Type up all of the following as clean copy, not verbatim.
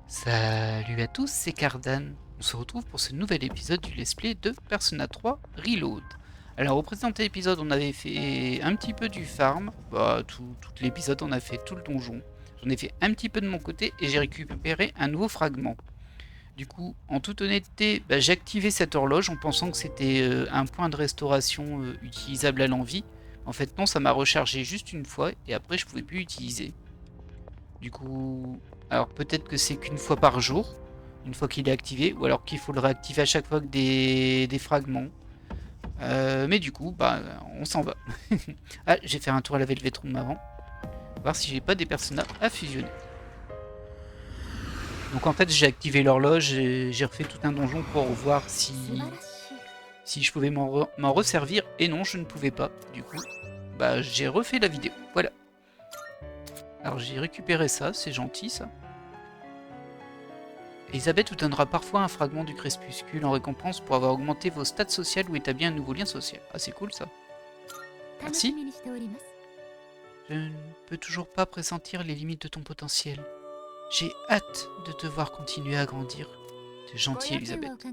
Salut à tous, c'est Cardan. On se retrouve pour ce nouvel épisode du Let's Play de Persona 3 Reload. Alors au précédent épisode on avait fait un petit peu du farm, tout l'épisode on a fait tout le donjon. J'en ai fait un petit peu de mon côté et j'ai récupéré un nouveau fragment. Du coup, en toute honnêteté, j'ai activé cette horloge en pensant que c'était un point de restauration utilisable à l'envie. En fait non, ça m'a rechargé juste une fois et après je pouvais plus l'utiliser. Du coup, alors peut-être que c'est qu'une fois par jour, une fois qu'il est activé, ou alors qu'il faut le réactiver à chaque fois que des fragments. Mais du coup, on s'en va. Ah, j'ai fait un tour à la Velvet Room avant. Voir si j'ai pas des personnages à fusionner. Donc en fait, j'ai activé l'horloge et j'ai refait tout un donjon pour voir si je pouvais m'en resservir. Et non, je ne pouvais pas. Du coup, j'ai refait la vidéo. Voilà. Alors j'ai récupéré ça, c'est gentil ça. Elisabeth vous donnera parfois un fragment du crépuscule en récompense pour avoir augmenté vos stats sociales ou établi un nouveau lien social. Ah, c'est cool ça. Merci. Je ne peux toujours pas pressentir les limites de ton potentiel. J'ai hâte de te voir continuer à grandir. T'es gentille, Elisabeth.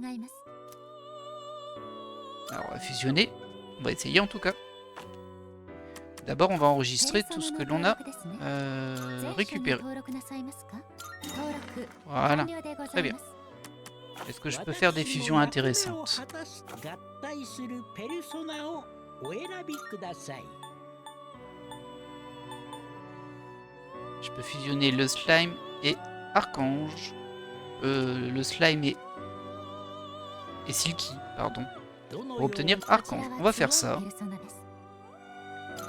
Alors, on va fusionner. On va essayer en tout cas. D'abord, on va enregistrer tout ce que l'on a récupéré. Voilà. Très bien. Est-ce que je peux faire des fusions intéressantes? Je peux fusionner le slime et Archange. Le slime et Silky, pardon. Pour obtenir Archange. On va faire ça.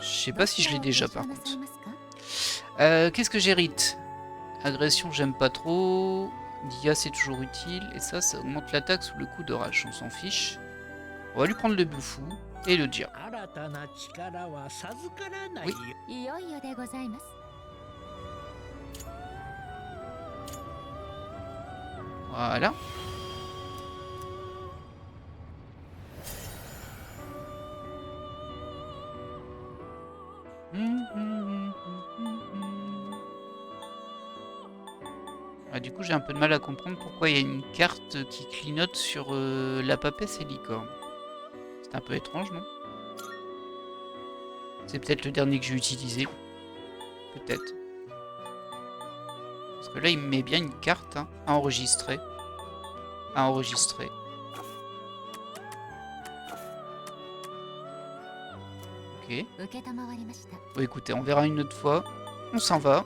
Je sais pas si je l'ai déjà par contre. Qu'est-ce que j'hérite? Agression, j'aime pas trop. Dia, c'est toujours utile. Et ça augmente l'attaque sous le coup d'orage. On s'en fiche. On va lui prendre le Bufu et le Dia. Oui. Voilà. Du coup, j'ai un peu de mal à comprendre pourquoi il y a une carte qui clignote sur la papesse et licorne. C'est un peu étrange, non? C'est peut-être le dernier que j'ai utilisé. Peut-être. Parce que là, il me met bien une carte hein, à enregistrer. À enregistrer. Ok. Bon, écoutez, on verra une autre fois. On s'en va.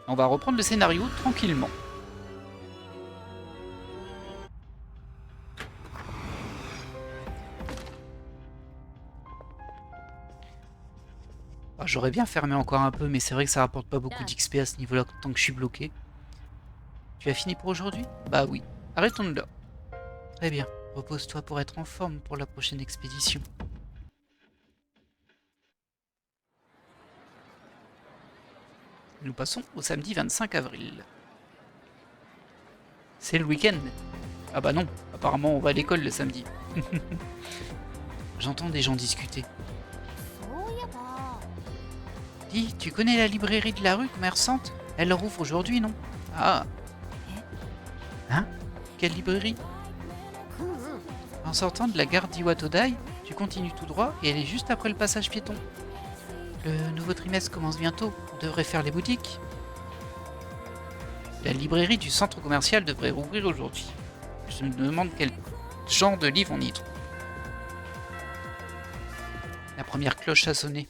On va reprendre le scénario tranquillement. J'aurais bien fermé encore un peu, mais c'est vrai que ça rapporte pas beaucoup d'XP à ce niveau-là tant que je suis bloqué. Tu as fini pour aujourd'hui? Bah oui. Arrêtons de là. Très bien. Repose-toi pour être en forme pour la prochaine expédition. Nous passons au samedi 25 avril. C'est le week-end. Ah bah non, apparemment on va à l'école le samedi. J'entends des gens discuter. Dis, tu connais la librairie de la rue commerçante? Elle rouvre aujourd'hui, non? Ah. Hein? Quelle librairie? En sortant de la gare d'Iwatodai, tu continues tout droit et elle est juste après le passage piéton. Le nouveau trimestre commence bientôt, on devrait faire les boutiques. La librairie du centre commercial devrait rouvrir aujourd'hui. Je me demande quel genre de livre on y trouve. La première cloche a sonné.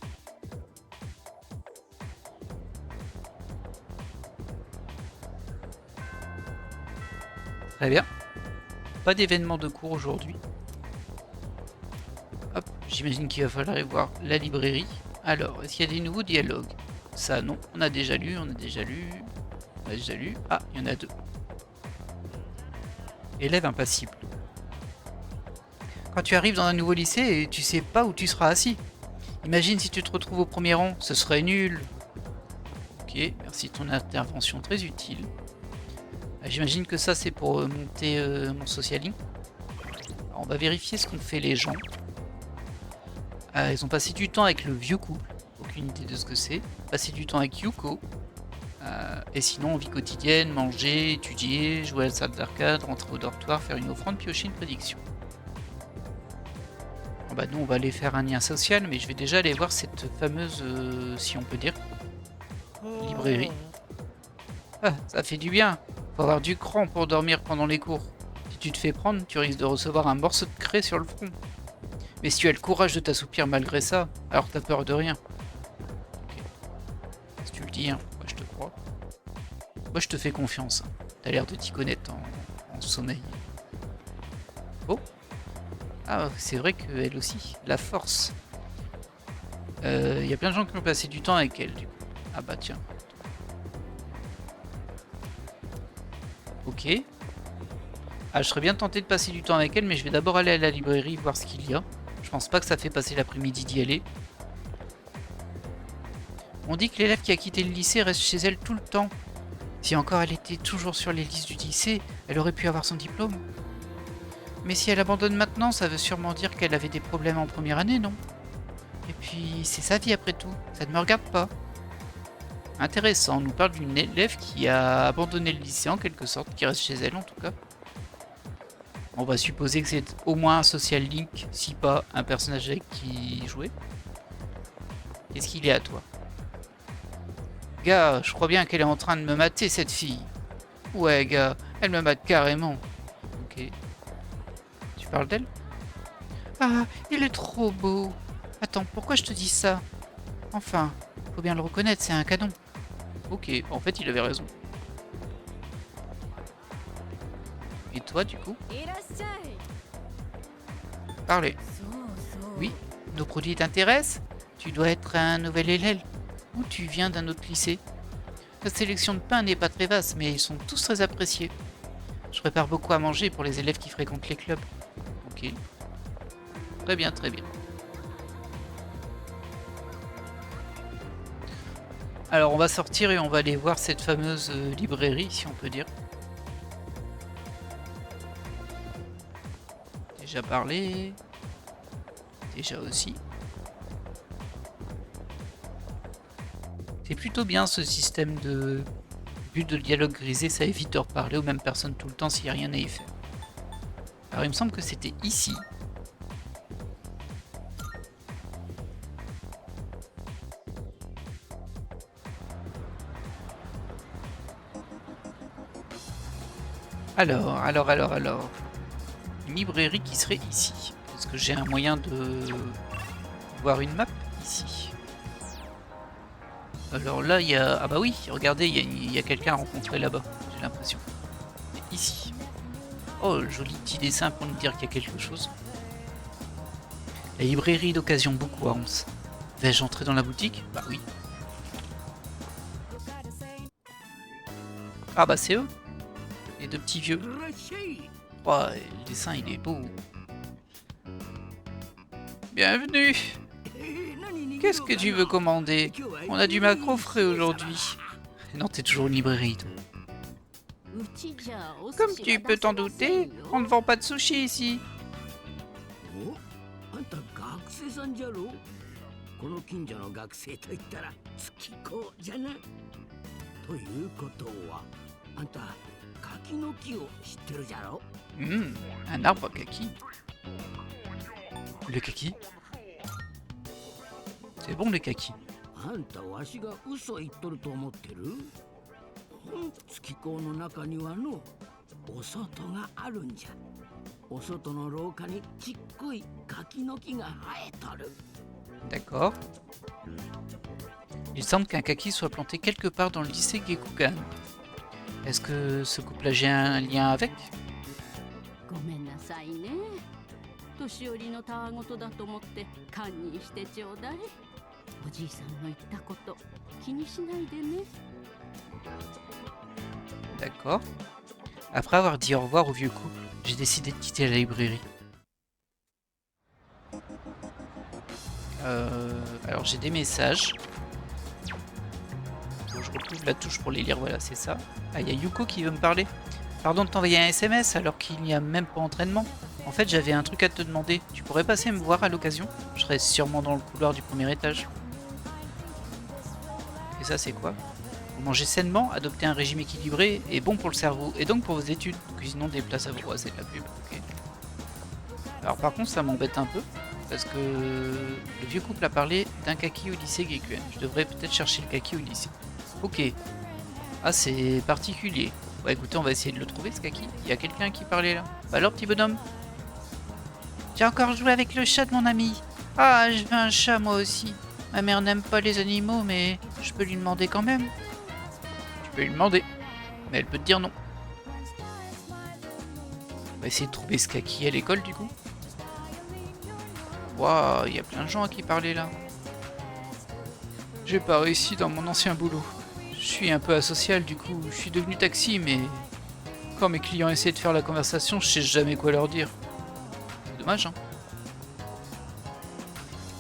Très bien. Pas d'événement de cours aujourd'hui. Hop, j'imagine qu'il va falloir aller voir la librairie. Alors, est-ce qu'il y a des nouveaux dialogues? Ça, non. On a déjà lu, on a déjà lu. On a déjà lu. Ah, il y en a deux. Élève impassible. Quand tu arrives dans un nouveau lycée et tu sais pas où tu seras assis. Imagine si tu te retrouves au premier rang, ce serait nul. Ok, merci de ton intervention très utile. J'imagine que ça c'est pour monter mon socialing. Alors, on va vérifier ce qu'ont fait les gens. Ils ont passé du temps avec le vieux couple. Aucune idée de ce que c'est. Passé du temps avec Yuko. Et sinon, en vie quotidienne, manger, étudier, jouer à la salle d'arcade, rentrer au dortoir, faire une offrande, piocher une prédiction. Bon bah nous on va aller faire un lien social, mais je vais déjà aller voir cette fameuse, si on peut dire, librairie. Ah, ça fait du bien. Faut avoir du cran pour dormir pendant les cours. Si tu te fais prendre, tu risques de recevoir un morceau de craie sur le front. Mais si tu as le courage de t'assoupir malgré ça, alors t'as peur de rien. Ok. Si tu le dis, hein, moi je te crois. Moi je te fais confiance. T'as l'air de t'y connaître en sommeil. Oh. Ah, c'est vrai qu'elle aussi, la force. Y a plein de gens qui ont passé du temps avec elle, du coup. Ah bah tiens. Ok. Ah, je serais bien tenté de passer du temps avec elle, mais je vais d'abord aller à la librairie voir ce qu'il y a. Je pense pas que ça fait passer l'après-midi d'y aller. On dit que l'élève qui a quitté le lycée reste chez elle tout le temps. Si encore elle était toujours sur les listes du lycée, elle aurait pu avoir son diplôme. Mais si elle abandonne maintenant, ça veut sûrement dire qu'elle avait des problèmes en première année, non? Et puis, c'est sa vie après tout, ça ne me regarde pas. Intéressant, on nous parle d'une élève qui a abandonné le lycée en quelque sorte, qui reste chez elle en tout cas. On va supposer que c'est au moins un social link, si pas un personnage avec qui jouer. Qu'est-ce qu'il est à toi? Gars, je crois bien qu'elle est en train de me mater cette fille. Ouais gars, elle me mate carrément. Ok. Tu parles d'elle? Ah, il est trop beau. Attends, pourquoi je te dis ça? Enfin, faut bien le reconnaître, c'est un canon. Ok, en fait il avait raison. Et toi du coup? Parlez. Oui, nos produits t'intéressent? Tu dois être un nouvel élève. Ou tu viens d'un autre lycée? La sélection de pain n'est pas très vaste, mais ils sont tous très appréciés. Je prépare beaucoup à manger pour les élèves qui fréquentent les clubs. Ok. Très bien, très bien. Alors on va sortir et on va aller voir cette fameuse librairie, si on peut dire. Déjà parlé. Déjà aussi. C'est plutôt bien ce système de but de dialogue grisé, ça évite de reparler aux mêmes personnes tout le temps s'il n'y a rien à y faire. Alors il me semble que c'était ici. Alors. Une librairie qui serait ici. Est-ce que j'ai un moyen de voir une map ici? Alors là, il y a... Ah bah oui, regardez, il y a quelqu'un à rencontrer là-bas, j'ai l'impression. Ici. Oh, joli petit dessin pour nous dire qu'il y a quelque chose. La librairie d'occasion beaucoup à 11. Vais-je entrer dans la boutique? Bah oui. Ah bah c'est eux. Les deux petits vieux. Oh, le dessin il est beau. Bienvenue. Qu'est-ce que tu veux commander? On a du maquereau frais aujourd'hui. Non, t'es toujours une librairie, toi. Comme tu peux t'en douter, on ne vend pas de sushi ici. Un arbre à kaki. Le kaki? C'est bon le kaki. D'accord. Il semble qu'un kaki soit planté quelque part dans le lycée Gekugan. Est-ce que ce couple-là a un lien avec? D'accord. Après avoir dit au revoir au vieux couple, j'ai décidé de quitter la librairie. Alors j'ai des messages. Je retrouve la touche pour les lire, voilà, c'est ça. Ah, il y a Yuko qui veut me parler. Pardon de t'envoyer un SMS alors qu'il n'y a même pas entraînement. En fait, j'avais un truc à te demander. Tu pourrais passer me voir à l'occasion? Je serai sûrement dans le couloir du premier étage. Et ça, c'est quoi? Pour manger sainement, adopter un régime équilibré est bon pour le cerveau et donc pour vos études. Cuisinons des plats savoureux, c'est de la pub. Ok. Alors par contre, ça m'embête un peu parce que le vieux couple a parlé d'un kaki au lycée Gekuen. Je devrais peut-être chercher le kaki au lycée. Ok. Ah, c'est particulier. Bah écoutez, on va essayer de le trouver ce kaki. Il y a quelqu'un qui parlait là. Bah alors, petit bonhomme. J'ai encore joué avec le chat de mon ami. Ah, je veux un chat moi aussi. Ma mère n'aime pas les animaux, mais je peux lui demander quand même. Tu peux lui demander, mais elle peut te dire non. On va essayer de trouver ce kaki à l'école du coup. Waouh, il y a plein de gens à qui parler là. J'ai pas réussi dans mon ancien boulot. Je suis un peu asocial du coup, je suis devenu taxi, mais quand mes clients essaient de faire la conversation, je sais jamais quoi leur dire. C'est dommage, hein.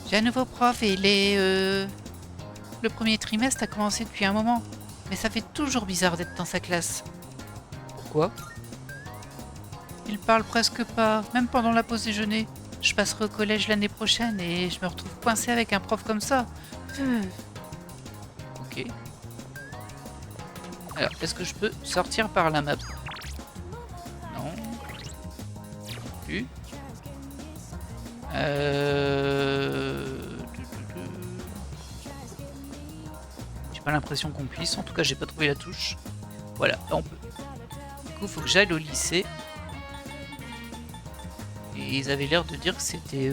J'ai un nouveau prof et il est... Le premier trimestre a commencé depuis un moment, mais ça fait toujours bizarre d'être dans sa classe. Pourquoi? Il parle presque pas, même pendant la pause déjeuner. Je passerai au collège l'année prochaine et je me retrouve coincé avec un prof comme ça. Ok. Alors, est-ce que je peux sortir par la map? Non. Plus. J'ai pas l'impression qu'on puisse. En tout cas, j'ai pas trouvé la touche. Voilà, là on peut. Du coup, faut que j'aille au lycée. Et ils avaient l'air de dire que c'était...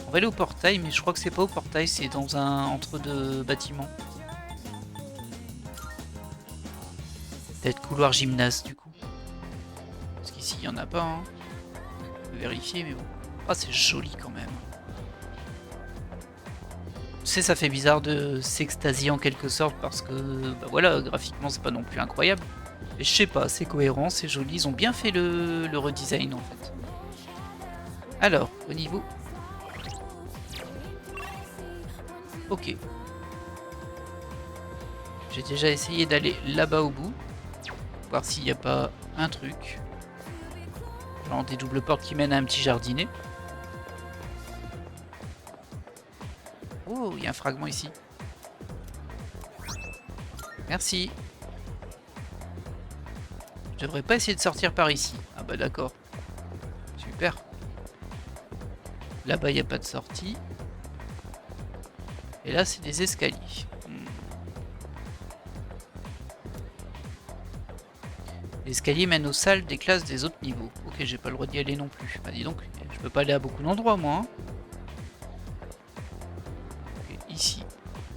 On va aller au portail, mais je crois que c'est pas au portail, c'est dans un entre-deux bâtiments. Peut-être couloir gymnase, du coup. Parce qu'ici, il y en a pas, hein. On peut vérifier, mais bon. Ah, c'est joli quand même. Tu sais, ça fait bizarre de s'extasier en quelque sorte, parce que, bah voilà, graphiquement, c'est pas non plus incroyable. Mais je sais pas, c'est cohérent, c'est joli, ils ont bien fait le redesign en fait. Alors, au niveau... Ok. J'ai déjà essayé d'aller là-bas au bout. Voir s'il n'y a pas un truc. Genre des doubles portes qui mènent à un petit jardinet. Oh, il y a un fragment ici. Merci. Je devrais pas essayer de sortir par ici. Ah bah d'accord. Super. Là-bas, il n'y a pas de sortie. Et là, c'est des escaliers. L'escalier mène aux salles des classes des autres niveaux. Ok, j'ai pas le droit d'y aller non plus. Bah dis donc, je peux pas aller à beaucoup d'endroits, moi. Hein. Ok, ici,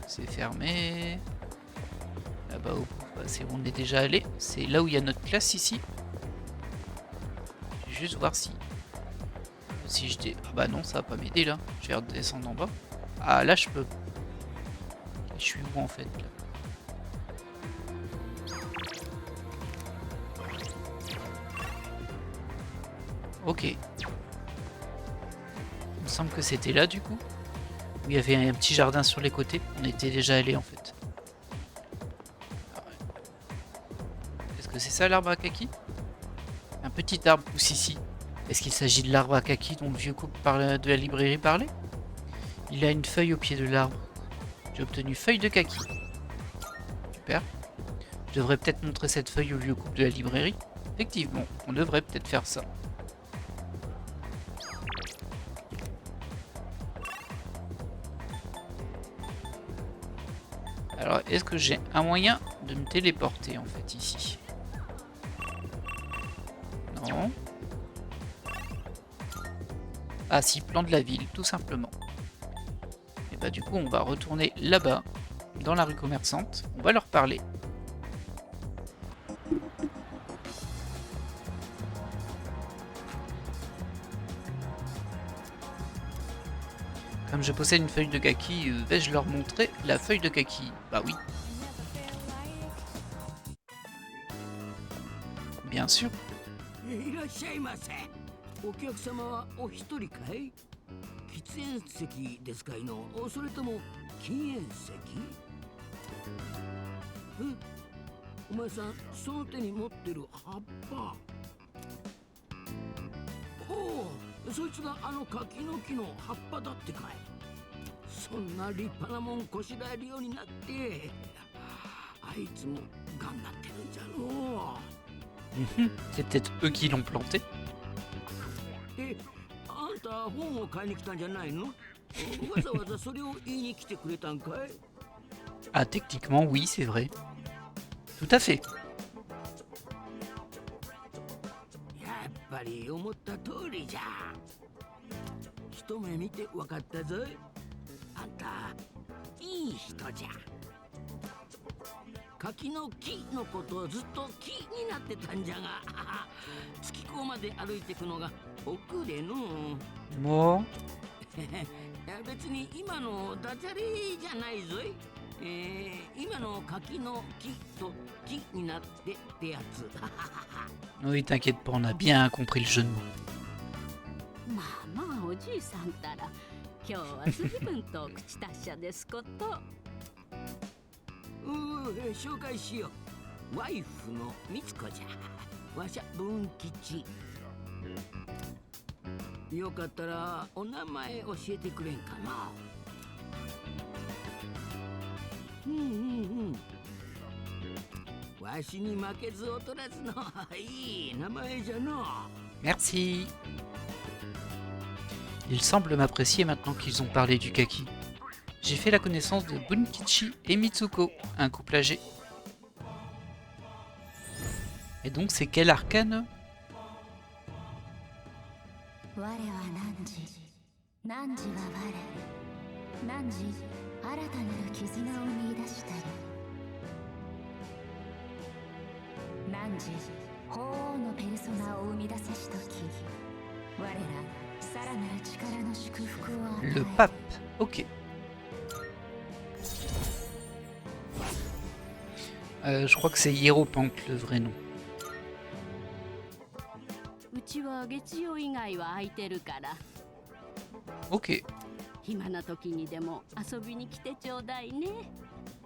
c'est fermé. Là-bas, au bout, bah, c'est où on est déjà allé. C'est là où il y a notre classe, ici. Je vais juste voir si... Si je... Ah bah non, ça va pas m'aider, là. Je vais redescendre en bas. Ah, là, je peux... Je suis où, en fait, là? Ok. Il me semble que c'était là du coup. Où il y avait un petit jardin sur les côtés. On était déjà allé en fait. Est-ce que c'est ça l'arbre à kaki? Un petit arbre pousse ici. Est-ce qu'il s'agit de l'arbre à kaki dont le vieux couple de la librairie parlait? Il a une feuille au pied de l'arbre. J'ai obtenu feuille de kaki. Super. Je devrais peut-être montrer cette feuille au vieux couple de la librairie. Effectivement, on devrait peut-être faire ça. Alors, est-ce que j'ai un moyen de me téléporter en fait ici? Non. Ah si, plan de la ville, tout simplement. Et bah du coup, on va retourner là-bas, dans la rue commerçante. On va leur parler. Comme je possède une feuille de kaki, vais-je leur montrer la feuille de kaki? Bah oui. Bien sûr. いらっしゃいませ。お客様はお一人かい？喫煙席ですかいの？それとも禁煙席？え？お前さん、その手に持ってる葉っぱ。おお、そいつがあの柿の木の葉っぱだってかい。そんな立派なもんこしらえるようになって、あいつも頑張ってるんじゃのう。 C'est peut-être eux qui l'ont planté. え、あんた本を買いに来たんじゃないの？わざわざそれを言いに来てくれたんかい？ Ah, techniquement, oui, c'est vrai. Tout à fait. やっぱり思った通りじゃ。一目見て分かったぞい。あんたいい人じゃ。柿の木のことをずっと気になってたんじゃが、月港まで歩いてくのが億での。Moi, いや別に今のダジャレじゃないぞい。今の柿の木と木になってってやつ。oui, t'inquiète pas, on a bien compris le jeu de mots. まあまあおじいさんたら今日は随分と口達者ですこと。紹介しよう。ワイフのみつこじゃ。わしゃ文吉。よかったらお名前教えてくれんかな。わしに負けず劣らずのいい名前じゃの。 Merci. Ils semblent m'apprécier maintenant qu'ils ont parlé du kaki. J'ai fait la connaissance de Bunkichi et Mitsuko, un couple âgé. Et donc c'est quel arcane? 我は汝は我汝新たなる絆を見出したり汝鳳凰のペルソナを生み出せしとき我らさらなる力の祝福を与え Le pape, ok. Je crois que c'est Hierophante le vrai nom. うちは月曜以外は空いてるから Ok. 暇な時にでも遊びに来てちょうだいね。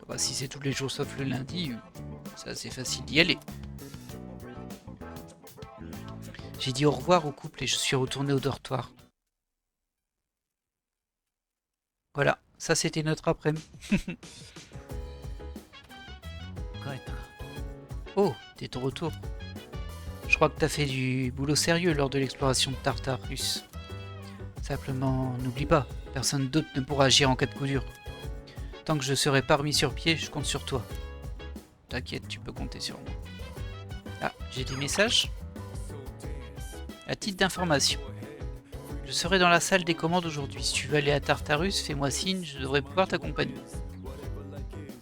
Bah, si c'est tous les jours sauf le lundi, c'est assez facile d'y aller. J'ai dit au revoir au couple et je suis retourné au dortoir. Voilà, ça c'était notre après-midi. 帰ったか。 Oh, t'es de retour. Je crois que t'as fait du boulot sérieux lors de l'exploration de Tartarus. Simplement, n'oublie pas, personne d'autre ne pourra agir en cas de coup dur. Tant que je serai pas remis sur pied, je compte sur toi. T'inquiète, tu peux compter sur moi. Ah, j'ai des messages. À titre d'information, je serai dans la salle des commandes aujourd'hui. Si tu veux aller à Tartarus, fais-moi signe, je devrais pouvoir t'accompagner.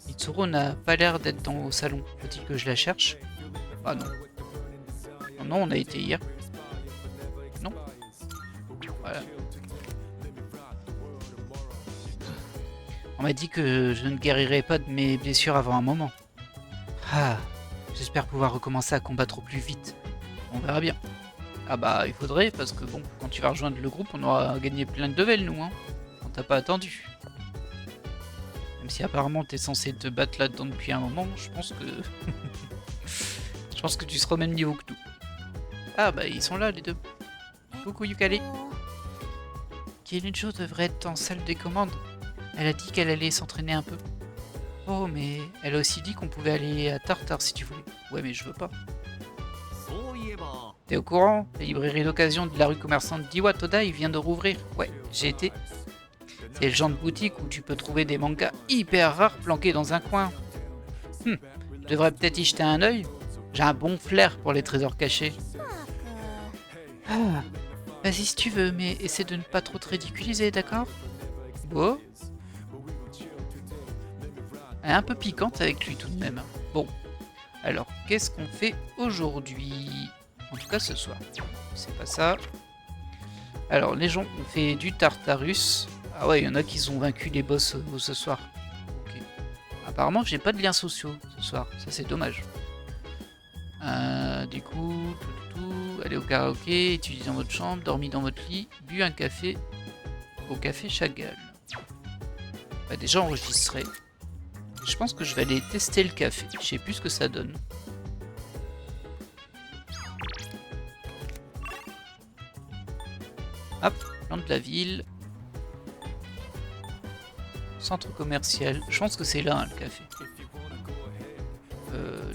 Mitsuru n'a pas l'air d'être dans au salon. Faut-il que je la cherche? Ah non. Oh non, on a été hier. Non. Voilà. On m'a dit que je ne guérirais pas de mes blessures avant un moment. Ah, j'espère pouvoir recommencer à combattre au plus vite. On verra bien. Ah bah, il faudrait, parce que bon, quand tu vas rejoindre le groupe, on aura gagné plein de levels, nous, hein. On t'a pas attendu. Même si apparemment t'es censé te battre là-dedans depuis un moment, je pense que... je pense que tu seras au même niveau que nous. Ah bah, ils sont là, les deux. Coucou Yukari. Kirinjo devrait être en salle des commandes. Elle a dit qu'elle allait s'entraîner un peu. Oh, mais elle a aussi dit qu'on pouvait aller à Tartare si tu voulais. Ouais, mais je veux pas. T'es au courant? La librairie d'occasion de la rue commerçante d'Iwa Todai vient de rouvrir. Ouais, j'ai été. C'est le genre de boutique où tu peux trouver des mangas hyper rares planqués dans un coin. Je devrais peut-être y jeter un œil. J'ai un bon flair pour les trésors cachés. Ah, vas-y si tu veux, mais essaie de ne pas trop te ridiculiser, d'accord? Bon. Elle est un peu piquante avec lui tout de même. Bon, alors qu'est-ce qu'on fait aujourd'hui? En tout cas ce soir. C'est pas ça. Alors les gens ont fait du Tartarus. Ah ouais, il y en a qui ont vaincu les boss ce soir. Ok. Apparemment j'ai pas de liens sociaux ce soir. Ça c'est dommage. Du coup, allez au karaoké, étudier dans votre chambre, dormir dans votre lit, bu un café au café Chagall. Bah déjà enregistré. Je pense que je vais aller tester le café. Je sais plus ce que ça donne. Hop, plan de la ville. Centre commercial. Je pense que c'est là, hein, le café.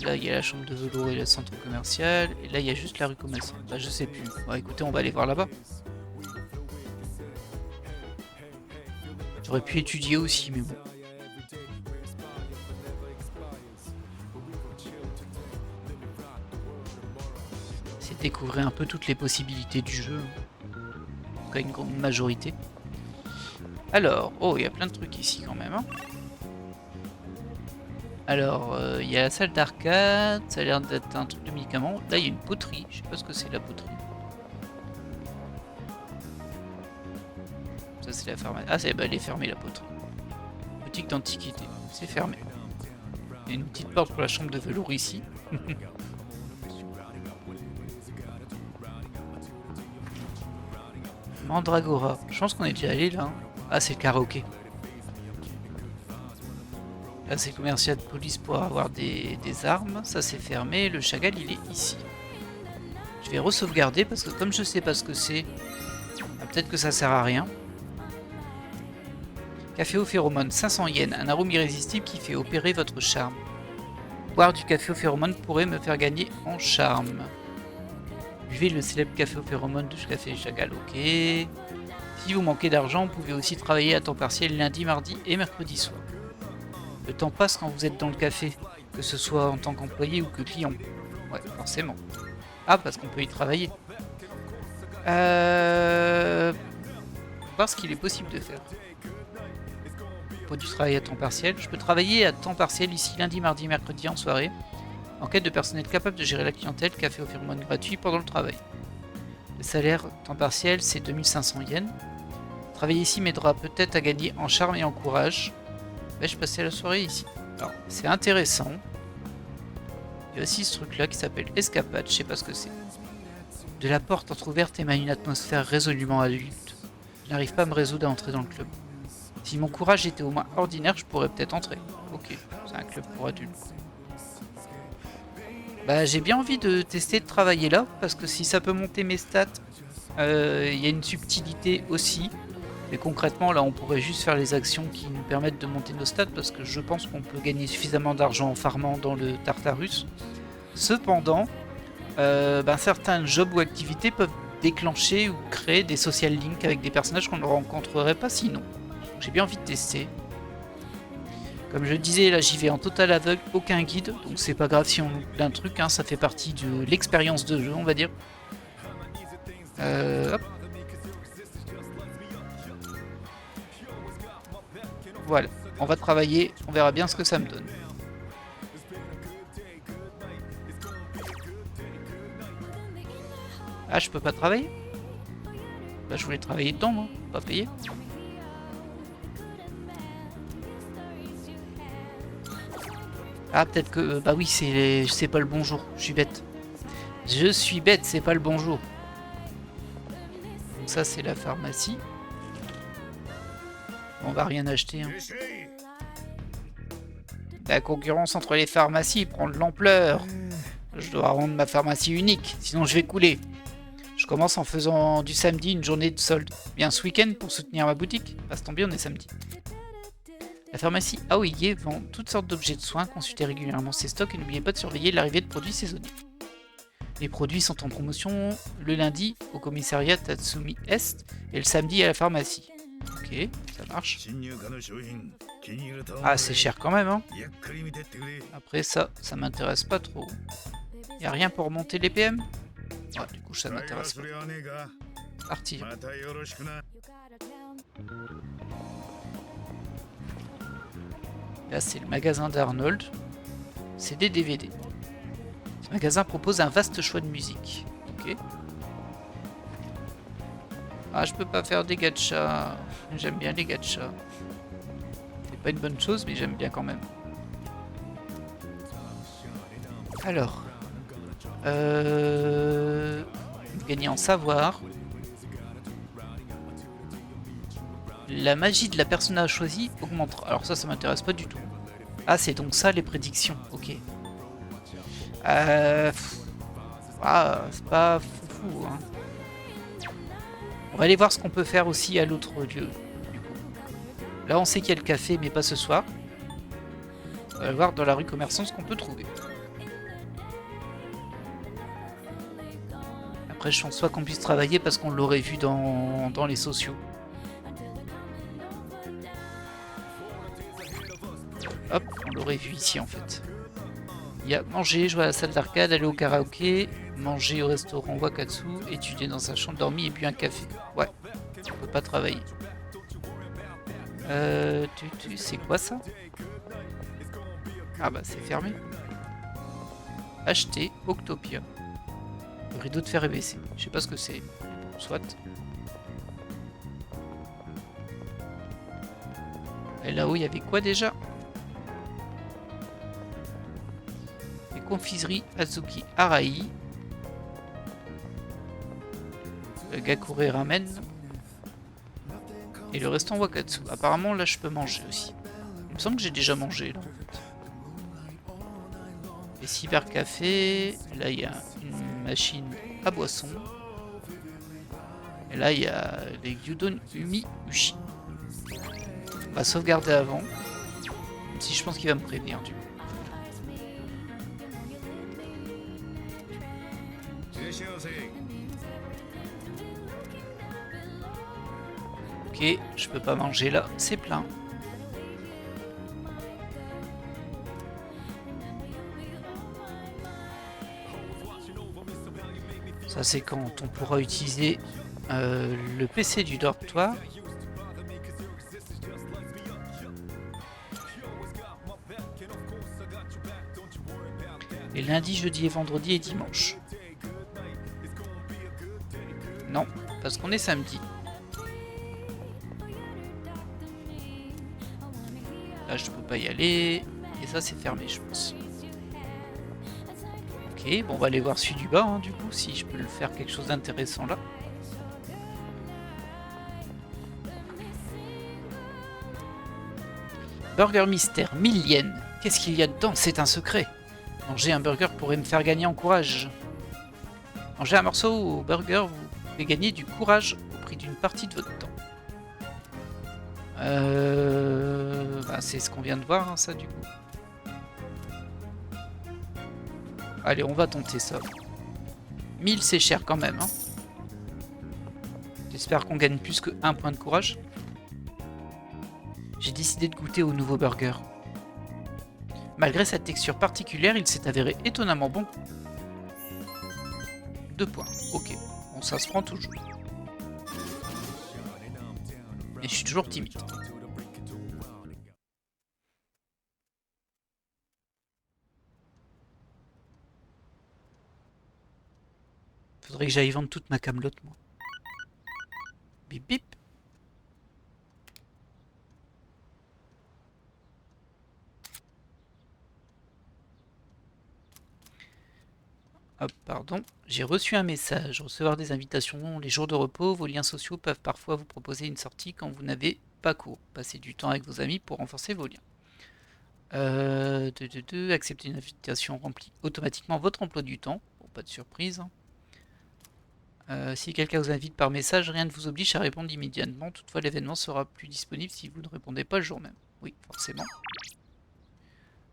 Là, il y a la chambre de velours et le centre commercial. Et là, il y a juste la rue commerciale. Bah, je sais plus. Bon, écoutez, on va aller voir là-bas. J'aurais pu étudier aussi, mais bon. C'est découvrir un peu toutes les possibilités du jeu. En tout cas, une grande majorité. Alors, oh, il y a plein de trucs ici quand même. Hein. Alors, il y a la salle d'arcade, ça a l'air d'être un truc de médicaments. Là, il y a une poterie, je sais pas ce que c'est la poterie. Ça, c'est la pharmacie. Ah, elle est fermée la poterie. Boutique d'antiquité, c'est fermé. Il y a une petite porte pour la chambre de velours ici. Mandragora, je pense qu'on est déjà allé là. Hein. Ah, c'est le karaoké. Là, c'est le commercial de police pour avoir des armes. Ça, c'est fermé. Le Chagall, il est ici. Je vais re-sauvegarder parce que comme je sais pas ce que c'est, peut-être que ça sert à rien. Café au phéromone, 500 yens. Un arôme irrésistible qui fait opérer votre charme. Boire du café au phéromone pourrait me faire gagner en charme. Buvez le célèbre café au phéromone du café Chagall. Ok. Si vous manquez d'argent, vous pouvez aussi travailler à temps partiel lundi, mardi et mercredi soir. Le temps passe quand vous êtes dans le café, que ce soit en tant qu'employé ou que client. Ouais, forcément. Ah, parce qu'on peut y travailler. Voir ce qu'il est possible de faire. Pour du travail à temps partiel. Je peux travailler à temps partiel ici lundi, mardi, mercredi en soirée. En quête de personnel capable de gérer la clientèle, café au phéromone gratuit pendant le travail. Le salaire temps partiel, c'est 2500 yens. Travailler ici m'aidera peut-être à gagner en charme et en courage. Vais-je passer la soirée ici? Alors, c'est intéressant. Il y a aussi ce truc-là qui s'appelle Escapade, je sais pas ce que c'est. De la porte entrouverte émane une atmosphère résolument adulte. Je n'arrive pas à me résoudre à entrer dans le club. Si mon courage était au moins ordinaire, je pourrais peut-être entrer. Ok, c'est un club pour adultes. Bah, j'ai bien envie de tester de travailler là, parce que si ça peut monter mes stats, il y a une subtilité aussi. Mais concrètement, là, on pourrait juste faire les actions qui nous permettent de monter nos stats, parce que je pense qu'on peut gagner suffisamment d'argent en farmant dans le Tartarus. Cependant, certains jobs ou activités peuvent déclencher ou créer des social links avec des personnages qu'on ne rencontrerait pas sinon. J'ai bien envie de tester. Comme je disais, là j'y vais en total aveugle, aucun guide, donc c'est pas grave si on loupe d'un truc, hein, ça fait partie de l'expérience de jeu, on va dire. Hop. Voilà, on va travailler, on verra bien ce que ça me donne. Ah, je peux pas travailler? Bah, je voulais travailler dedans, moi, pas payer. Ah, peut-être que... bah oui, c'est pas le bon jour, je suis bête. Je suis bête, c'est pas le bon jour. Donc ça, c'est la pharmacie. On va rien acheter. Hein. La concurrence entre les pharmacies prend de l'ampleur. Je dois rendre ma pharmacie unique, sinon je vais couler. Je commence en faisant du samedi une journée de solde. Bien ce week-end pour soutenir ma boutique. Passe tant bien, on est samedi. La pharmacie Aoye vend toutes sortes d'objets de soins. Consultez régulièrement ses stocks et n'oubliez pas de surveiller l'arrivée de produits saisonniers. Les produits sont en promotion le lundi au commissariat Tatsumi Est et le samedi à la pharmacie. Ok, ça marche. Ah, c'est cher quand même, hein. Après ça m'intéresse pas trop. Y'a rien pour monter les PM? Ah, du coup, ça m'intéresse pas. Partir. Là, c'est le magasin d'Arnold. C'est des DVD. Ce magasin propose un vaste choix de musique. Ok. Ah, je peux pas faire des gachas. J'aime bien les gachas. C'est pas une bonne chose, mais j'aime bien quand même. Alors. Gagner en savoir. La magie de la personnage choisie augmentera. Alors ça m'intéresse pas du tout. Ah, c'est donc ça les prédictions. Ok. Ah, c'est pas foufou, hein. On va aller voir ce qu'on peut faire aussi à l'autre lieu. Du coup. Là, on sait qu'il y a le café, mais pas ce soir. On va voir dans la rue commerçante ce qu'on peut trouver. Après, je pense pas qu'on puisse travailler parce qu'on l'aurait vu dans les sociaux. Hop, on l'aurait vu ici en fait. Il y a manger, jouer à la salle d'arcade, aller au karaoké, manger au restaurant Wakatsu, étudier dans sa chambre dormie et bu un café. Ouais, on peut pas travailler. C'est quoi ça? Ah bah c'est fermé. Acheter Octopia. Le rideau de fer est baissé. Je sais pas ce que c'est. Soit. Et là-haut il y avait quoi déjà? Les confiseries Azuki Arai. Le Gakure Ramen. Et le restant Wakatsu. Apparemment là je peux manger aussi. Il me semble que j'ai déjà mangé là en fait. Les cybercafés. Là il y a une machine à boisson. Et là il y a les Gyudon Umi Ushi. On va sauvegarder avant. Même si je pense qu'il va me prévenir du coup. Ok, je peux pas manger là, c'est plein. Ça c'est quand on pourra utiliser le PC du dortoir. Et lundi, jeudi et vendredi et dimanche. Non, parce qu'on est samedi. Là, je peux pas y aller. Et ça, c'est fermé, je pense. Ok, bon, on va aller voir celui du bas, hein, du coup, si je peux le faire quelque chose d'intéressant là. Burger Mystère, 1000 yens. Qu'est-ce qu'il y a dedans? C'est un secret. Manger un burger pourrait me faire gagner en courage. Manger un morceau au burger, vous pouvez gagner du courage au prix d'une partie de votre temps. Bah c'est ce qu'on vient de voir, hein, ça du coup. Allez, on va tenter ça. 1000 c'est cher quand même. Hein. J'espère qu'on gagne plus que 1 point de courage. J'ai décidé de goûter au nouveau burger. Malgré sa texture particulière, il s'est avéré étonnamment bon. 2 points, ok. Bon, ça se prend toujours. Et je suis toujours timide. Faudrait que j'aille vendre toute ma camelote, moi. Bip bip. Hop, pardon. J'ai reçu un message. Recevoir des invitations les jours de repos. Vos liens sociaux peuvent parfois vous proposer une sortie quand vous n'avez pas cours. Passez du temps avec vos amis pour renforcer vos liens. Accepter une invitation remplit automatiquement votre emploi du temps. Bon, pas de surprise. Si quelqu'un vous invite par message, rien ne vous oblige à répondre immédiatement. Toutefois, l'événement sera plus disponible si vous ne répondez pas le jour même. Oui, forcément.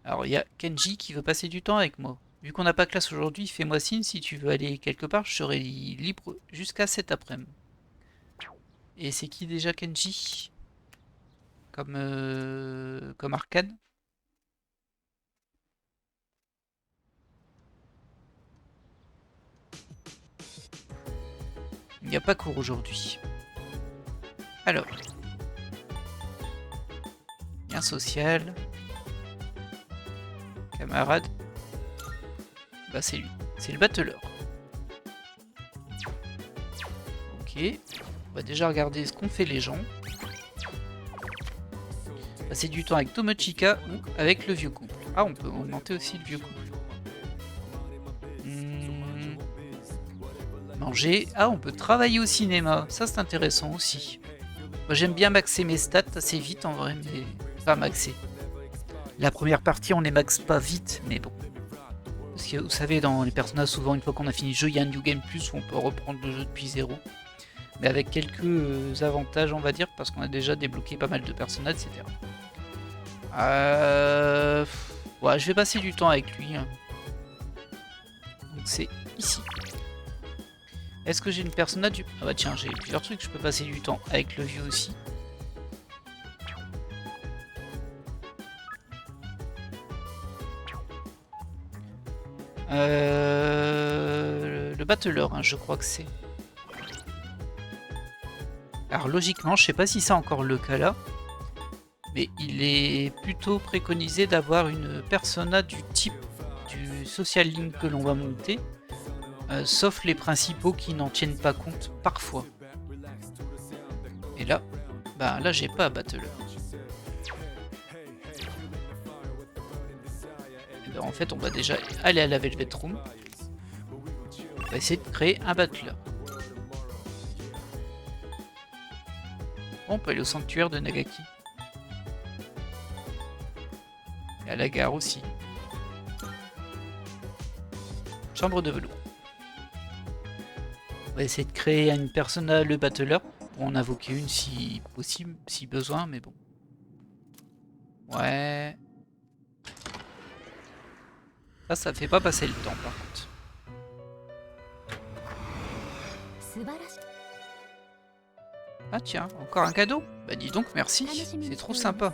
Alors, il y a Kenji qui veut passer du temps avec moi. Vu qu'on n'a pas classe aujourd'hui, fais-moi signe si tu veux aller quelque part, je serai libre jusqu'à cet après-midi. Et c'est qui déjà Kenji? Comme Arcane? Il n'y a pas cours aujourd'hui. Alors. Lien social. Camarade. Bah c'est lui. C'est le battleur. Ok. On va déjà regarder ce qu'ont fait les gens. Passer du temps avec Tomochika ou avec le vieux couple. Ah, on peut augmenter aussi le vieux couple. Manger. Ah, on peut travailler au cinéma. Ça, c'est intéressant aussi. Moi, j'aime bien maxer mes stats assez vite en vrai, mais pas maxer. La première partie, on les max pas vite, mais bon. Parce que vous savez, dans les personnages, souvent, une fois qu'on a fini le jeu, il y a un New Game Plus où on peut reprendre le jeu depuis zéro. mais avec quelques avantages, on va dire, parce qu'on a déjà débloqué pas mal de personnages, etc. Ouais, je vais passer du temps avec lui. Donc c'est ici. Est-ce que j'ai une personnage? Ah bah tiens, j'ai plusieurs trucs, je peux passer du temps avec le vieux aussi. Le battleur, hein, je crois que c'est. Alors logiquement, je sais pas si c'est encore le cas là, mais il est plutôt préconisé d'avoir une persona du type du social link que l'on va monter, sauf les principaux qui n'en tiennent pas compte parfois. Et là, bah là j'ai pas battleur. Et ben, en fait, on va déjà aller à la Velvet Room. On va essayer de créer un battleur. On peut aller au sanctuaire de Nagaki. Et à la gare aussi. Chambre de velours. On va essayer de créer une persona, le battleur, pour en invoquer une si possible, si besoin, mais bon. Ouais. Ça fait pas passer le temps par contre. Ah tiens, encore un cadeau? Bah dis donc merci, c'est trop sympa.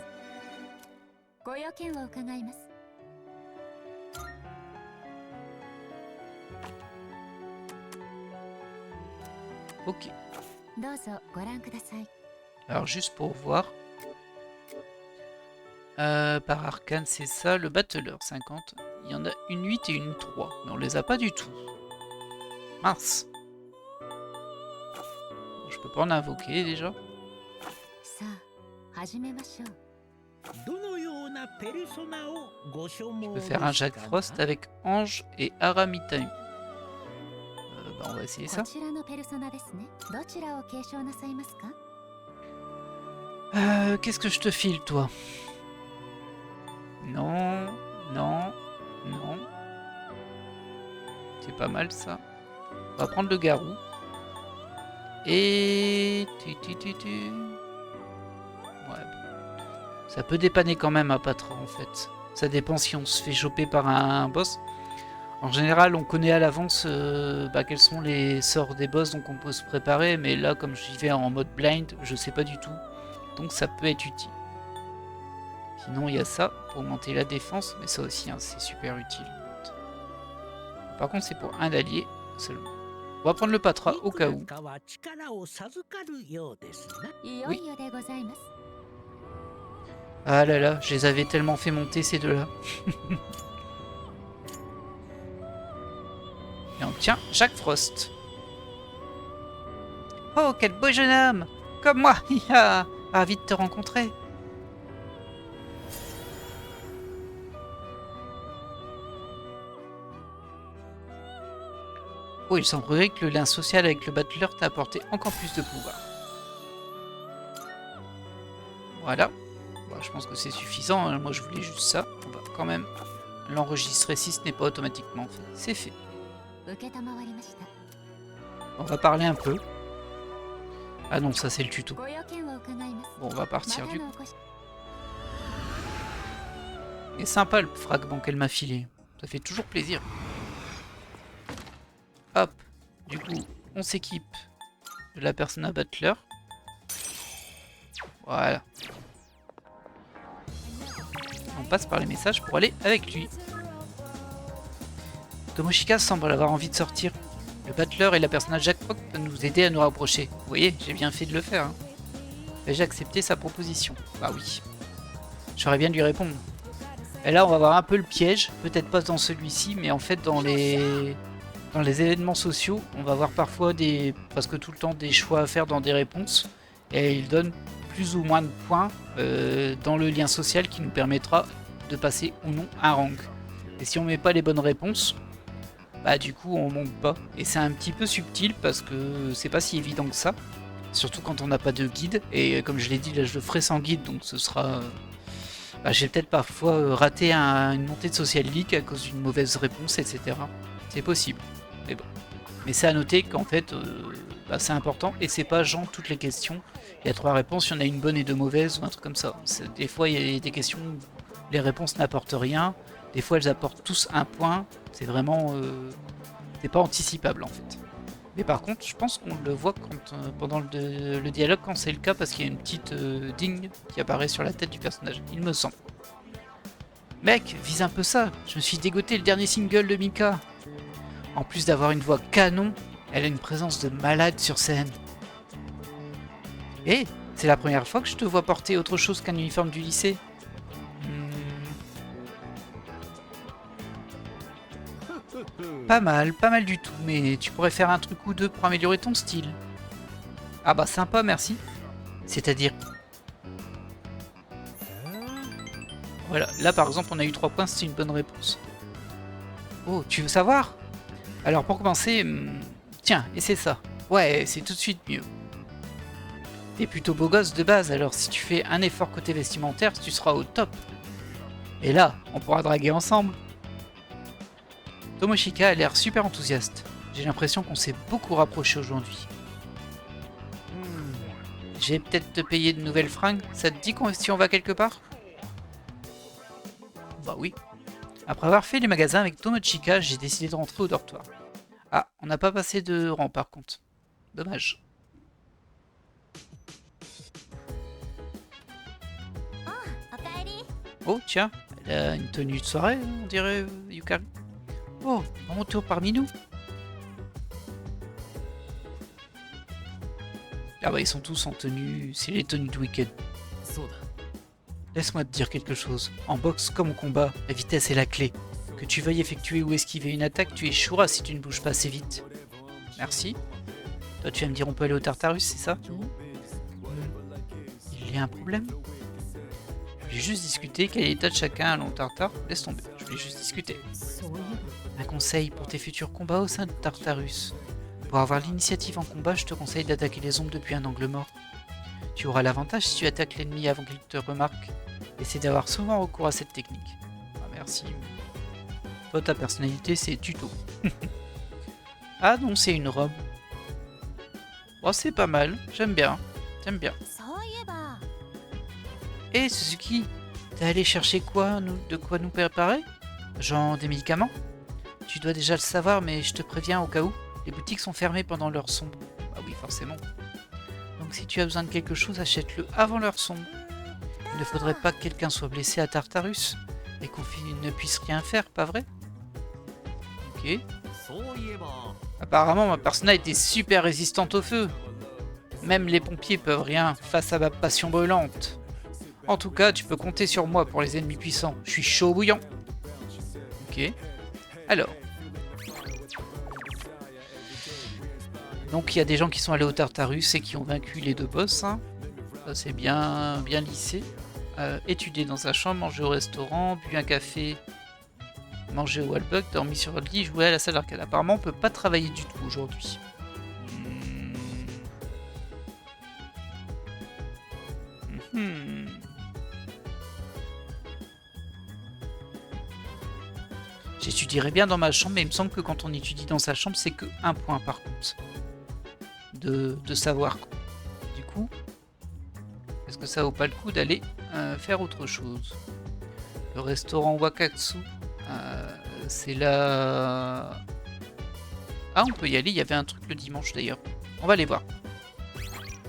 Ok. Alors juste pour voir. Par arcane c'est ça, le battleur 50. Il y en a une 8 et une 3, mais on les a pas du tout. Mince. Je peux pas en invoquer déjà. Je peux faire un Jack Frost avec Ange et Aramitae. Bah on va essayer ça. Qu'est-ce que je te file toi? Non, non, non. C'est pas mal ça. On va prendre le garou. Et... Ouais, ça peut dépanner quand même à Patra en fait. Ça dépend si on se fait choper par un boss. En général, on connaît à l'avance quels sont les sorts des boss, donc on peut se préparer. Mais là, comme j'y vais en mode blind, je sais pas du tout. Donc ça peut être utile. Sinon, il y a ça pour augmenter la défense, mais ça aussi, hein, c'est super utile. Par contre, c'est pour un allié seulement. On va prendre le Patra au cas où. Oui. Ah là là, je les avais tellement fait monter ces deux-là. Et on tient Jack Frost. Oh, quel beau jeune homme! Comme moi! Ravi de te rencontrer. Oh, il semblerait que le lien social avec le battleur t'a apporté encore plus de pouvoir. Voilà. Bon, je pense que c'est suffisant. Moi, je voulais juste ça. On va quand même l'enregistrer si ce n'est pas automatiquement fait. C'est fait. On va parler un peu. Ah non, ça c'est le tuto. Bon, on va partir du coup. Et sympa le fragment qu'elle m'a filé. Ça fait toujours plaisir. Hop, du coup, on s'équipe de la persona Battler. Voilà. On passe par les messages pour aller avec lui. Tomoshika semble avoir envie de sortir. Le Battler et la personnage Jackpot peuvent nous aider à nous rapprocher. Vous voyez, j'ai bien fait de le faire. Hein. J'ai accepté sa proposition. Bah oui. J'aurais bien de lui répondre. Et là, on va voir un peu le piège. Peut-être pas dans celui-ci, mais en fait, dans les événements sociaux, on va avoir parfois presque tout le temps des choix à faire dans des réponses. Et il donne plus ou moins de points dans le lien social qui nous permettra de passer ou non un rank. Et si on met pas les bonnes réponses, bah du coup on monte pas. Et c'est un petit peu subtil parce que c'est pas si évident que ça. Surtout quand on n'a pas de guide. Et comme je l'ai dit, là je le ferai sans guide, donc ce sera... j'ai peut-être parfois raté une montée de Social League à cause d'une mauvaise réponse, etc. C'est possible. Mais bon. Mais c'est à noter qu'en fait, bah, c'est important, et c'est pas genre toutes les questions. Il y a 3 réponses, il y en a une bonne et 2 mauvaises, ou un truc comme ça. Des fois, il y a des questions où les réponses n'apportent rien, des fois elles apportent tous un point, c'est vraiment... c'est pas anticipable en fait. Mais par contre, je pense qu'on le voit quand, pendant le dialogue quand c'est le cas, parce qu'il y a une petite digne qui apparaît sur la tête du personnage, il me semble. Mec, vise un peu ça, je me suis dégoté le dernier single de Mika. En plus d'avoir une voix canon, elle a une présence de malade sur scène. Et c'est la première fois que je te vois porter autre chose qu'un uniforme du lycée. Pas mal du tout, mais tu pourrais faire un truc ou deux pour améliorer ton style. Ah bah sympa, merci. C'est-à-dire... Voilà, là par exemple on a eu 3 points, c'est une bonne réponse. Oh, tu veux savoir? Alors pour commencer, tiens, et c'est ça. Ouais, c'est tout de suite mieux. T'es plutôt beau gosse de base, alors si tu fais un effort côté vestimentaire, tu seras au top. Et là, on pourra draguer ensemble. Tomoshika a l'air super enthousiaste. J'ai l'impression qu'on s'est beaucoup rapproché aujourd'hui. Je vais peut-être te payer de nouvelles fringues. Ça te dit si on va quelque part? Bah oui. Après avoir fait les magasins avec Tomochika, j'ai décidé de rentrer au dortoir. Ah, on n'a pas passé de rang par contre. Dommage. Oh tiens, elle a une tenue de soirée, on dirait Yukari. Oh, un retour parmi nous. Ah bah ils sont tous en tenue, c'est les tenues de week-end. Laisse-moi te dire quelque chose. En boxe comme au combat, la vitesse est la clé. Que tu veuilles effectuer ou esquiver une attaque, tu échoueras si tu ne bouges pas assez vite. Merci. Toi tu vas me dire on peut aller au Tartarus, c'est ça? Il y a un problème? Je voulais juste discuter, quel est l'état de chacun allons au Tartare? Laisse tomber, je voulais juste discuter. Un conseil pour tes futurs combats au sein de Tartarus. Pour avoir l'initiative en combat, je te conseille d'attaquer les ombres depuis un angle mort. Tu auras l'avantage si tu attaques l'ennemi avant qu'il te remarque. Essaie d'avoir souvent recours à cette technique. Ah, merci. Toi, ta personnalité, c'est tuto. Ah non, c'est une robe. Oh, c'est pas mal. J'aime bien. J'aime bien. Hé, Suzuki, t'es allé chercher quoi, de quoi nous préparer? Genre des médicaments? Tu dois déjà le savoir, mais je te préviens au cas où. Les boutiques sont fermées pendant l'heure sombre. Bah oui, forcément. Donc si tu as besoin de quelque chose, achète-le avant l'heure sombre. Il ne faudrait pas que quelqu'un soit blessé à Tartarus et qu'on ne puisse rien faire, pas vrai? Ok. Apparemment, ma personnalité est super résistante au feu. Même les pompiers peuvent rien face à ma passion brûlante. En tout cas, tu peux compter sur moi pour les ennemis puissants. Je suis chaud bouillant. Ok. Alors. Donc il y a des gens qui sont allés au Tartarus et qui ont vaincu les 2 boss. Hein. Ça c'est bien lissé. Étudier dans sa chambre, manger au restaurant, bu un café, manger au Wallbug, dormir sur le lit, jouer à la salle d'arcade. Apparemment on peut pas travailler du tout aujourd'hui. J'étudierais bien dans ma chambre, mais il me semble que quand on étudie dans sa chambre, c'est que 1 point par contre. De savoir. Du coup, est-ce que ça vaut pas le coup d'aller faire autre chose? Le restaurant Wakatsu, c'est là... Ah, on peut y aller, il y avait un truc le dimanche d'ailleurs. On va aller voir.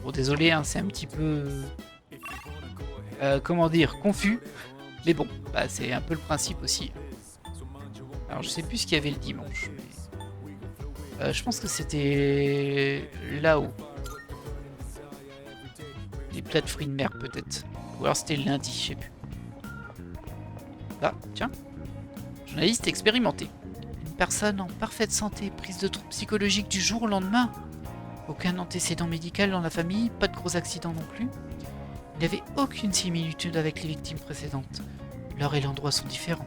Bon, désolé, hein, c'est un petit peu... comment dire, confus. Mais bon, bah, c'est un peu le principe aussi. Alors je sais plus ce qu'il y avait le dimanche. Mais... je pense que c'était là-haut. Les plats de fruits de mer peut-être. Ou alors c'était le lundi, je sais plus. Ah, tiens. Journaliste expérimenté. Une personne en parfaite santé, prise de troubles psychologiques du jour au lendemain. Aucun antécédent médical dans la famille, pas de gros accidents non plus. Il n'avait aucune similitude avec les victimes précédentes. L'heure et l'endroit sont différents.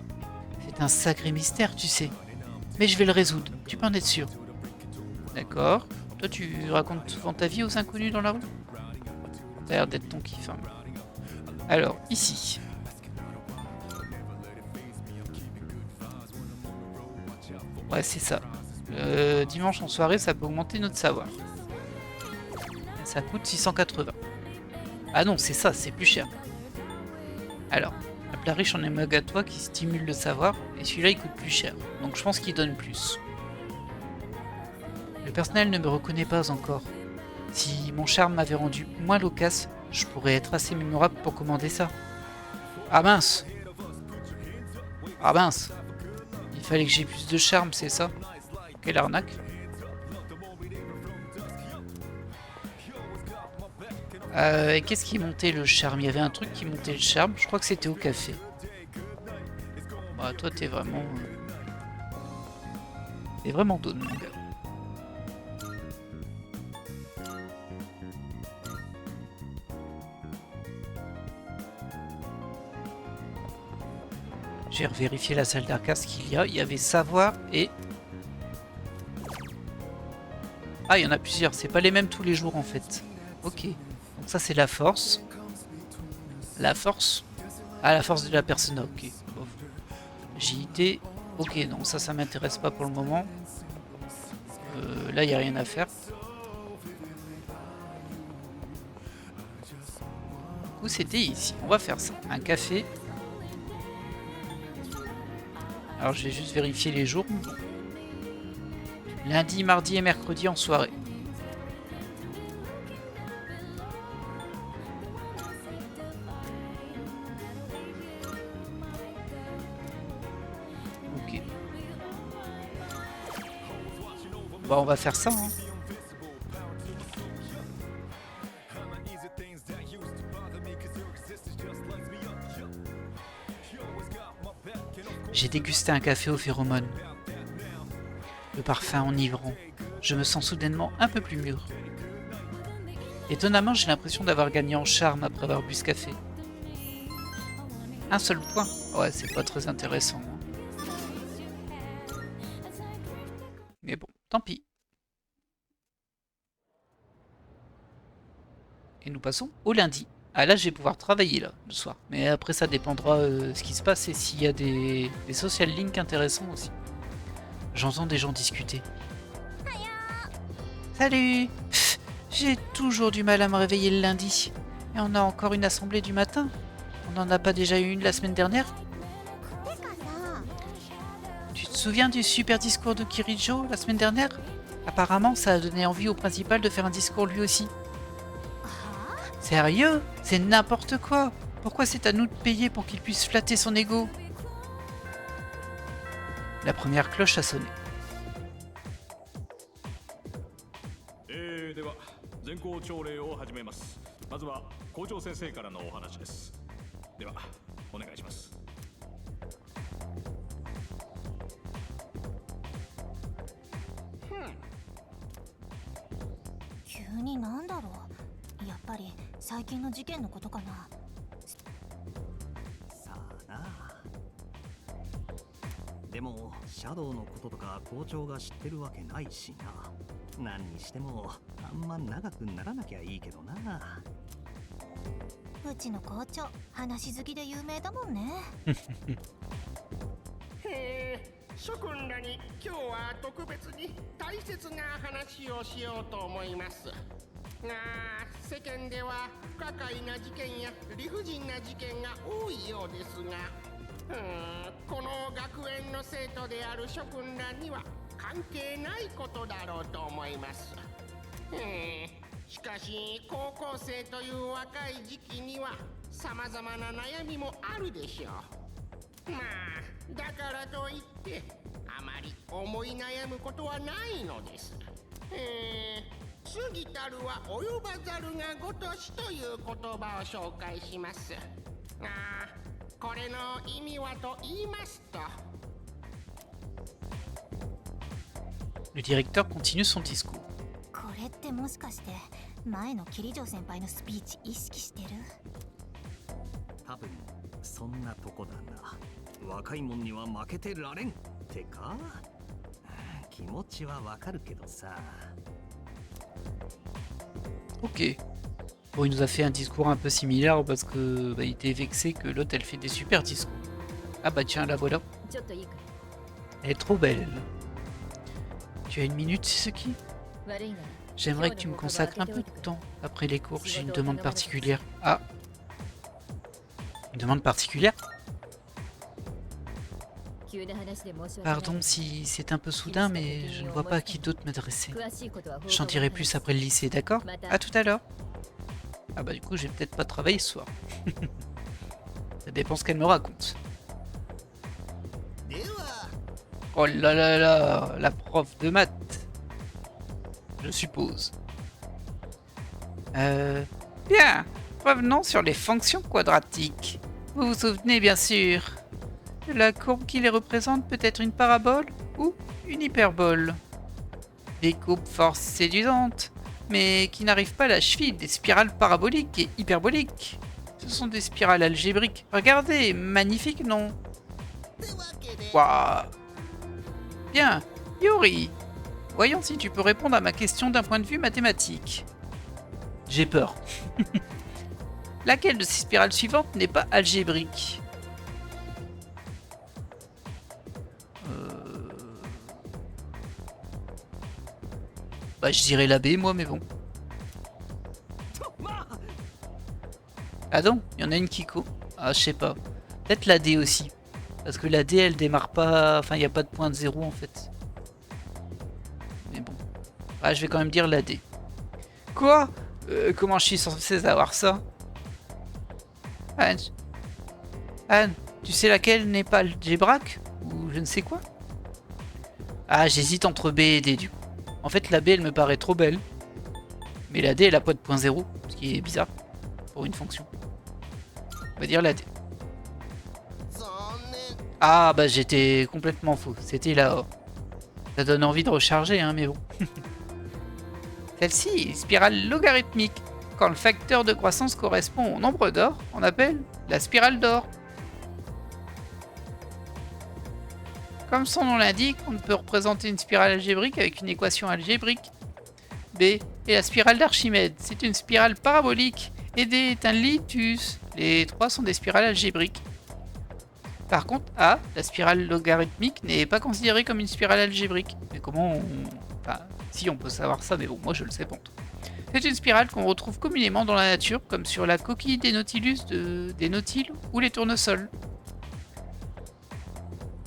C'est un sacré mystère, tu sais. Mais je vais le résoudre, tu peux en être sûr. D'accord. Toi, tu racontes souvent ta vie aux inconnus dans la rue? Ça a l'air d'être ton kiff. Hein. Alors, ici. Ouais, c'est ça. Dimanche en soirée, ça peut augmenter notre savoir. Ça coûte 680. Ah non, c'est ça, c'est plus cher. Alors, un plat riche en oméga 3 qui stimule le savoir, et celui-là il coûte plus cher. Donc je pense qu'il donne plus. Le personnel ne me reconnaît pas encore. Si mon charme m'avait rendu moins loquace, je pourrais être assez mémorable pour commander ça. Ah mince! Ah mince! Il fallait que j'ai plus de charme, c'est ça? Quelle arnaque! Qu'est-ce qui montait le charme? Il y avait un truc qui montait le charme, je crois que c'était au café. Bah toi t'es vraiment... T'es vraiment donne mon gars. J'ai revérifié la salle d'arcade qu'il y a. Il y avait savoir et... Ah, il y en a plusieurs. C'est pas les mêmes tous les jours en fait. Ok. Donc ça c'est la force. La force. Ah, la force de la personne. Ok. Bon. JIT. Ok, non, ça m'intéresse pas pour le moment. Là, il n'y a rien à faire. Du coup, c'était ici. On va faire ça. Un café. Alors je vais juste vérifier les jours. Lundi, mardi et mercredi en soirée. Ok. Bon, on va faire ça. Hein. J'ai dégusté un café aux phéromones. Le parfum enivrant. Je me sens soudainement un peu plus mûr. Étonnamment, j'ai l'impression d'avoir gagné en charme après avoir bu ce café. Un seul point. Ouais, c'est pas très intéressant. Hein. Mais bon, tant pis. Et nous passons au lundi. Ah là, je vais pouvoir travailler là, le soir. Mais après, ça dépendra ce qui se passe et s'il y a des social links intéressants aussi. J'entends des gens discuter. Salut! Pff, j'ai toujours du mal à me réveiller le lundi. Et on a encore une assemblée du matin? On n'en a pas déjà eu une la semaine dernière? Tu te souviens du super discours de Kirijo la semaine dernière? Apparemment, ça a donné envie au principal de faire un discours lui aussi. Sérieux? C'est n'importe quoi! Pourquoi c'est à nous de payer pour qu'il puisse flatter son ego? La première cloche a sonné. Le directeur continue son discours. Ok. Bon, il nous a fait un discours un peu similaire parce que il était vexé que l'autre elle fait des super discours. Ah bah tiens, la voilà. Elle est trop belle. Tu as une minute, Suzuki? J'aimerais que tu me consacres un peu de temps après les cours. J'ai une demande particulière. Ah. Une demande particulière? Pardon si c'est un peu soudain, mais je ne vois pas à qui d'autre m'adresser. Je t'en dirai plus après le lycée, d'accord? À tout à l'heure. Ah bah du coup, j'ai peut-être pas travaillé ce soir. Ça dépend ce qu'elle me raconte. Oh là là là, la prof de maths. Je suppose. Bien, revenons sur les fonctions quadratiques. Vous vous souvenez bien sûr. La courbe qui les représente peut être une parabole ou une hyperbole. Des courbes fort séduisantes, mais qui n'arrivent pas à la cheville des spirales paraboliques et hyperboliques. Ce sont des spirales algébriques. Regardez, magnifique, non? Waouh! Bien, Yuri, voyons si tu peux répondre à ma question d'un point de vue mathématique. J'ai peur. Laquelle de ces spirales suivantes n'est pas algébrique? Bah je dirais la B moi, mais bon. Ah non, il y en a une qui co. Ah je sais pas. Peut-être la D aussi. Parce que la D elle démarre pas... Enfin il n'y a pas de point de zéro en fait. Mais bon. Ah je vais quand même dire la D. Quoi? Comment je suis censé avoir ça? Anne, Anne, tu sais laquelle n'est pas algébrique? Ou je ne sais quoi? Ah j'hésite entre B et D du coup. En fait la B elle me paraît trop belle. Mais la D elle a pas de point zéro. Ce qui est bizarre. Pour une fonction. On va dire la D. Ah bah j'étais complètement faux. C'était la A. Ça donne envie de recharger hein mais bon. Celle-ci est spirale logarithmique. Quand le facteur de croissance correspond au nombre d'or, on appelle la spirale d'or. Comme son nom l'indique, on peut représenter une spirale algébrique avec une équation algébrique. B est la spirale d'Archimède. C'est une spirale parabolique. Et D est un litus. Les trois sont des spirales algébriques. Par contre, A, la spirale logarithmique, n'est pas considérée comme une spirale algébrique. Mais comment on... Enfin, si on peut savoir ça, mais bon, moi je le sais pas. C'est une spirale qu'on retrouve communément dans la nature, comme sur la coquille des nautilus, des nautiles ou les tournesols.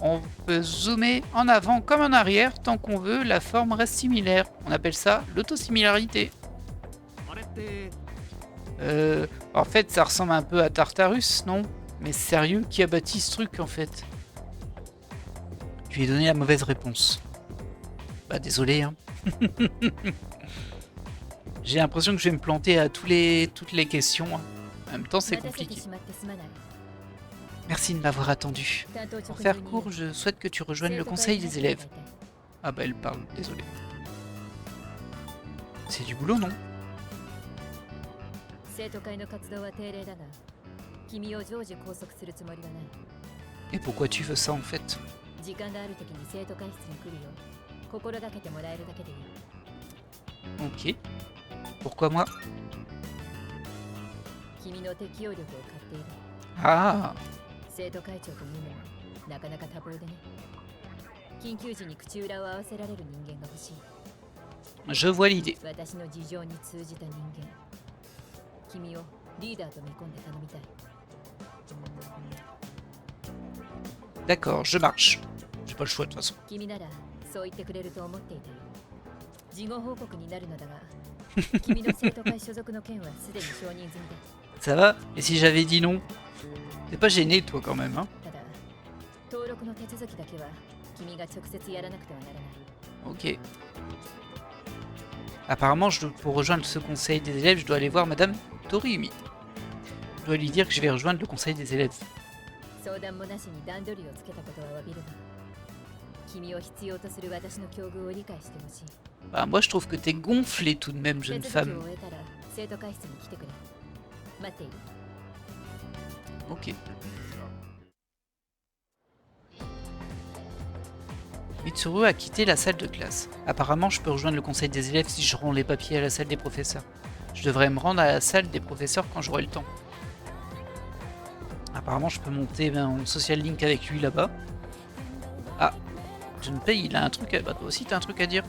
On peut zoomer en avant comme en arrière tant qu'on veut, la forme reste similaire. On appelle ça l'autosimilarité. En fait, ça ressemble un peu à Tartarus, non? Mais sérieux, qui a bâti ce truc en fait? Je lui ai donné la mauvaise réponse. Bah désolé, hein. J'ai l'impression que je vais me planter à toutes les questions. En même temps, c'est compliqué. Merci de m'avoir attendu. Pour faire court, je souhaite que tu rejoignes le conseil des élèves. Ah bah elle parle, désolé. C'est du boulot, non? Et pourquoi tu veux ça en fait? Ok. Pourquoi moi? Ah. Je vois l'idée. D'accord, je marche. J'ai pas le choix de toute façon. Ça va? Et si j'avais dit non? T'es pas gêné toi quand même, hein? Ok. Apparemment, pour rejoindre ce conseil des élèves, je dois aller voir Madame Toriumi. Je dois lui dire que je vais rejoindre le conseil des élèves. Bah, moi je trouve que t'es gonflé tout de même, jeune femme. Ok. Mitsuru a quitté la salle de classe. Apparemment, je peux rejoindre le conseil des élèves si je rends les papiers à la salle des professeurs. Je devrais me rendre à la salle des professeurs quand j'aurai le temps. Apparemment, je peux monter en social link avec lui là-bas. Ah, Junpei, il a un truc à... Bah, toi aussi, t'as un truc à dire.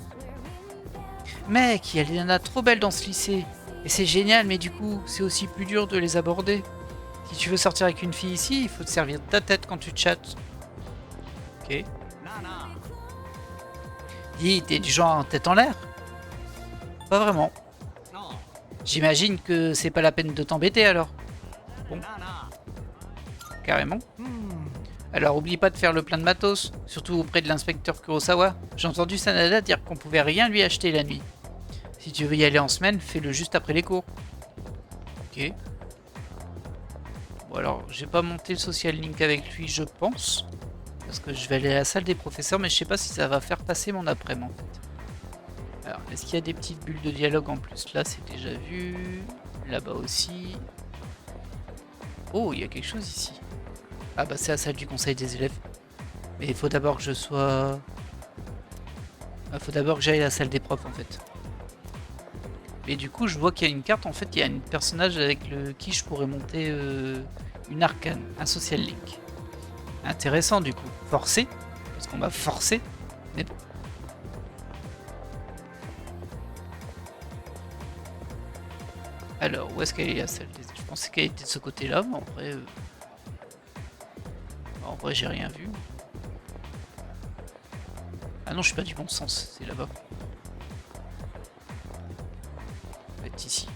Mec, il y a des nanas trop belles dans ce lycée. Et c'est génial, mais du coup, c'est aussi plus dur de les aborder. Si tu veux sortir avec une fille ici, il faut te servir de ta tête quand tu chattes. Ok. Dis, t'es du genre tête en l'air? Pas vraiment. J'imagine que c'est pas la peine de t'embêter alors. Bon. Carrément. Alors oublie pas de faire le plein de matos, surtout auprès de l'inspecteur Kurosawa. J'ai entendu Sanada dire qu'on pouvait rien lui acheter la nuit. Si tu veux y aller en semaine, fais-le juste après les cours. Ok. Bon alors, j'ai pas monté le social link avec lui, je pense. Parce que je vais aller à la salle des professeurs, mais je sais pas si ça va faire passer mon après-midi en fait. Alors, est-ce qu'il y a des petites bulles de dialogue en plus? Là, c'est déjà vu. Là-bas aussi. Oh, il y a quelque chose ici. Ah bah c'est la salle du conseil des élèves. Mais il faut d'abord que je sois... Il faut d'abord que j'aille à la salle des profs en fait. Et du coup je vois qu'il y a une carte, en fait il y a un personnage avec qui je pourrais monter une arcane, un social link. Intéressant du coup. Forcé, parce qu'on m'a forcé. Mais bon. Alors où est-ce qu'elle est la salle des... Je pensais qu'elle était de ce côté là, mais en vrai j'ai rien vu. Ah non, je suis pas du bon sens, c'est là-bas. Ça va être ici.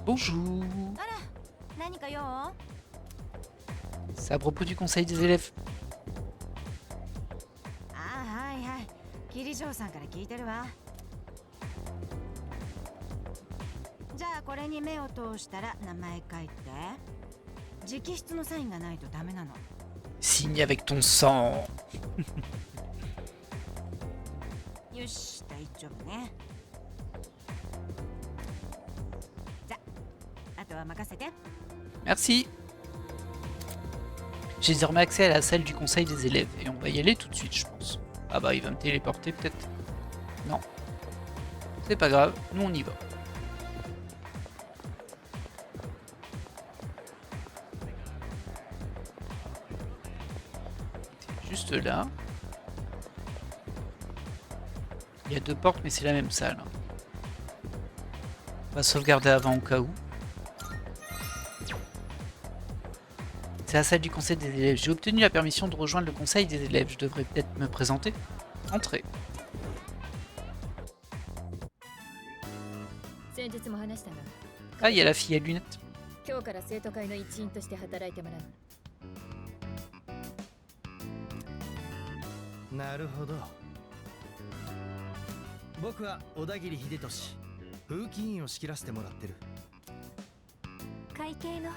Bonjour. C'est à propos du conseil des élèves. はいはい、桐城さんから聞いてるわ。じゃあこれに目を通したら名前書いて。直筆のサインがないとダメなの。Signe avec ton sang. よし、大丈夫ね。じゃあ、あとは任せて。Merci. J'ai désormais accès à la salle du conseil des élèves et on va y aller tout de suite, je pense. Ah bah il va me téléporter peut-être. Non. C'est pas grave, nous on y va. C'est juste là. Il y a deux portes mais c'est la même salle. On va sauvegarder avant au cas où. C'est la salle du conseil des élèves. J'ai obtenu la permission de rejoindre le conseil des élèves. Je devrais peut-être me présenter. Entrez. Ah, il y a la fille à lunettes. 今日から生徒会の一員として働いてもらう。なるほど。僕は小田切秀俊、風紀委員を仕切らせてもらってる。会計の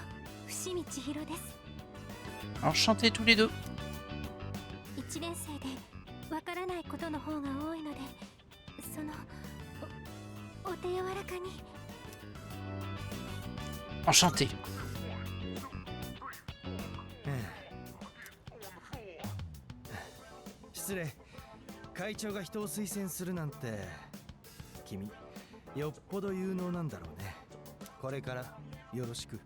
伏見千尋です。 Enchantés tous les deux. 1年生でわからないことの方が多いので、そのお手柔らかに。Enchanté. 失礼。会長が人を推薦するなんて、君よっぽど有能なんだろうね。これからよろしく。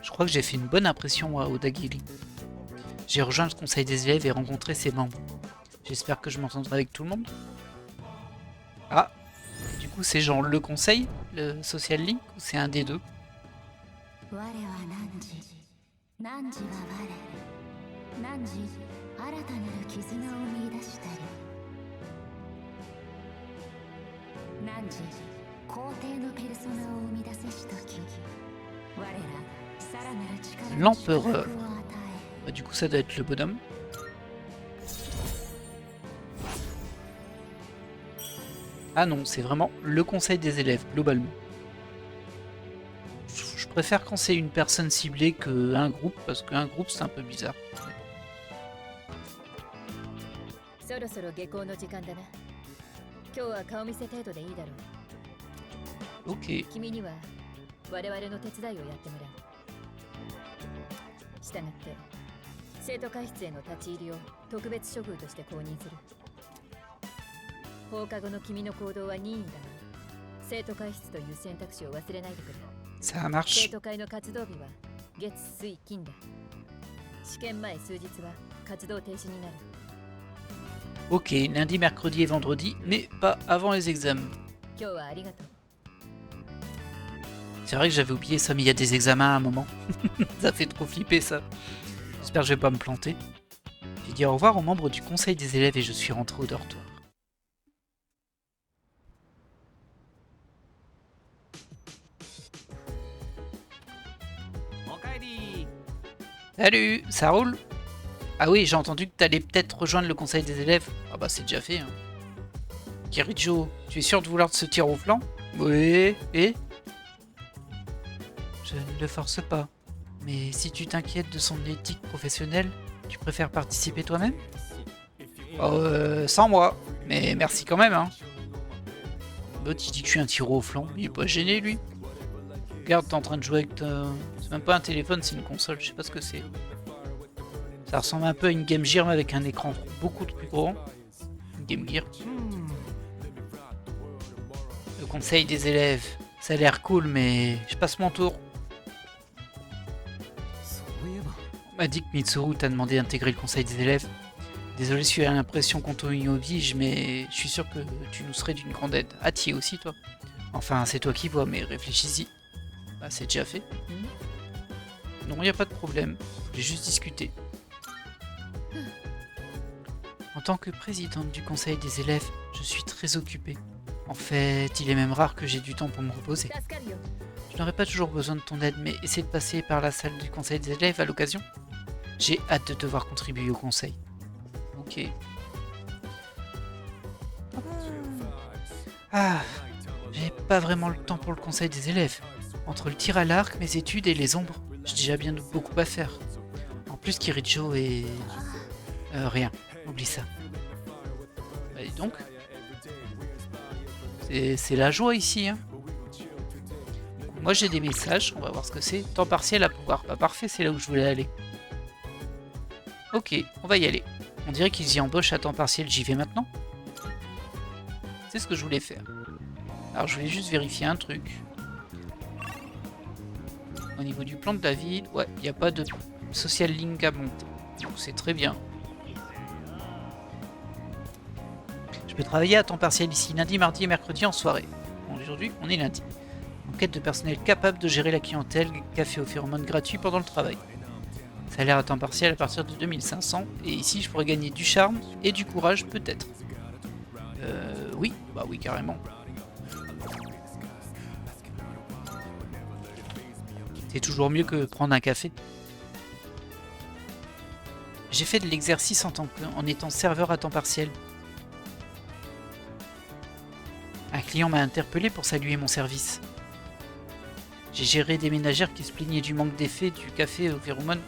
Je crois que j'ai fait une bonne impression à Odagiri. J'ai rejoint le conseil des élèves et rencontré ses membres. J'espère que je m'entendrai avec tout le monde. Ah, du coup c'est genre le conseil, le social link, ou c'est un des deux? L'empereur. Bah, du coup ça doit être le bonhomme. Ah non, c'est vraiment le conseil des élèves, globalement. Je préfère quand c'est une personne ciblée qu'un groupe, parce qu'un groupe c'est un peu bizarre. そろそろ下校の時間だな。今日は顔見せ程度でいいだろう。 Ok. 君には我々の手伝いをやってもらう。したがって生徒会室への立ち入りを特別処遇として公認する。放課後の君の行動は任意だが、生徒会室という選択肢を忘れないでくれ。 Ça 生 marche. 徒会の活動日は月水金だ。試験前数日は活動停止になる。 Ok, lundi, mercredi et vendredi, mais pas avant les examens. 今日はありがとう。 C'est vrai que j'avais oublié ça, mais il y a des examens à un moment. Ça fait trop flipper ça. J'espère que je vais pas me planter. J'ai dit au revoir aux membres du conseil des élèves et je suis rentré au dortoir. Salut, ça roule? Ah oui, j'ai entendu que t'allais peut-être rejoindre le conseil des élèves. Ah bah c'est déjà fait. Hein. Kirijo, tu es sûr de vouloir se tirer au flanc? Oui, et? Je ne le force pas. Mais si tu t'inquiètes de son éthique professionnelle, tu préfères participer toi-même? Sans moi. Mais merci quand même, hein. L'autre il dit que je suis un tiro au flanc. Il est pas gêné lui. Regarde, t'es en train de jouer avec ta... C'est même pas un téléphone, c'est une console, je sais pas ce que c'est. Ça ressemble un peu à une Game Gear mais avec un écran beaucoup plus grand. Une Game Gear. Le conseil des élèves. Ça a l'air cool mais je passe mon tour. On m'a dit que Mitsuru t'a demandé d'intégrer le conseil des élèves. Désolé si tu as l'impression qu'on t'y oblige, mais je suis sûr que tu nous serais d'une grande aide. Ah, t'y es aussi, toi? Enfin, c'est toi qui vois, mais réfléchis-y. Bah, c'est déjà fait. Non, il n'y a pas de problème. J'ai juste discuté. En tant que présidente du conseil des élèves, je suis très occupée. En fait, il est même rare que j'ai du temps pour me reposer. 助かるよ。 Je n'aurais pas toujours besoin de ton aide, mais essaie de passer par la salle du conseil des élèves à l'occasion. J'ai hâte de te voir contribuer au conseil. Ok. Ah, j'ai pas vraiment le temps pour le conseil des élèves. Entre le tir à l'arc, mes études et les ombres, j'ai déjà bien beaucoup à faire. En plus, Kirijo est... rien, oublie ça. Bah, dis donc. C'est la joie ici, hein. Moi j'ai des messages, on va voir ce que c'est. Temps partiel à pouvoir. Bah parfait, c'est là où je voulais aller. Ok, on va y aller. On dirait qu'ils y embauchent à temps partiel, j'y vais maintenant. C'est ce que je voulais faire. Alors je voulais juste vérifier un truc. Au niveau du plan de la ville, ouais, il n'y a pas de social link à monter. Donc c'est très bien. Je peux travailler à temps partiel ici, lundi, mardi et mercredi en soirée. Bon, aujourd'hui, on est lundi. En quête de personnel capable de gérer la clientèle, café au phéromone gratuit pendant le travail. Salaire à temps partiel à partir de 2500. Et ici, je pourrais gagner du charme et du courage, peut-être. Oui, bah oui, carrément. C'est toujours mieux que prendre un café. J'ai fait de l'exercice en étant serveur à temps partiel. Un client m'a interpellé pour saluer mon service. J'ai géré des ménagères qui se plaignaient du manque d'effet du café au phéromone.